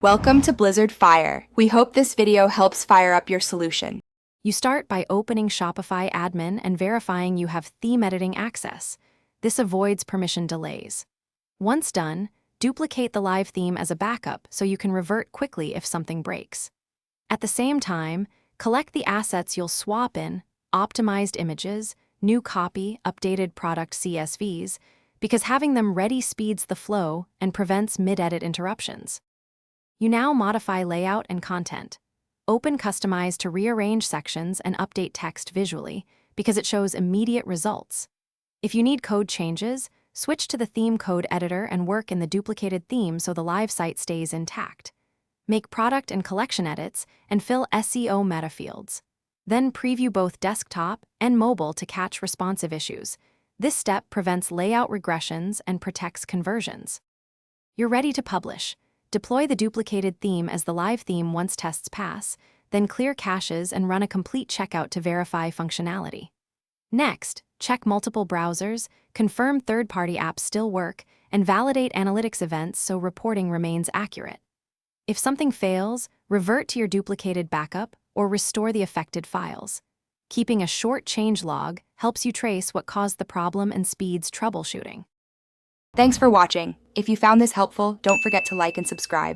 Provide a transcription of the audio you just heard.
Welcome to Blizzard Fire. We hope this video helps fire up your solution. You start by opening Shopify admin and verifying you have theme editing access. This avoids permission delays. Once done, duplicate the live theme as a backup so you can revert quickly if something breaks. At the same time, collect the assets you'll swap in, optimized images, new copy, updated product CSVs, because having them ready speeds the flow and prevents mid-edit interruptions. You now modify layout and content. Open Customize to rearrange sections and update text visually because it shows immediate results. If you need code changes, switch to the theme code editor and work in the duplicated theme so the live site stays intact. Make product and collection edits and fill SEO meta fields. Then preview both desktop and mobile to catch responsive issues. This step prevents layout regressions and protects conversions. You're ready to publish. Deploy the duplicated theme as the live theme once tests pass, then clear caches and run a complete checkout to verify functionality. Next, check multiple browsers, confirm third-party apps still work, and validate analytics events so reporting remains accurate. If something fails, revert to your duplicated backup or restore the affected files. Keeping a short change log helps you trace what caused the problem and speeds troubleshooting. Thanks for watching. If you found this helpful, don't forget to like and subscribe.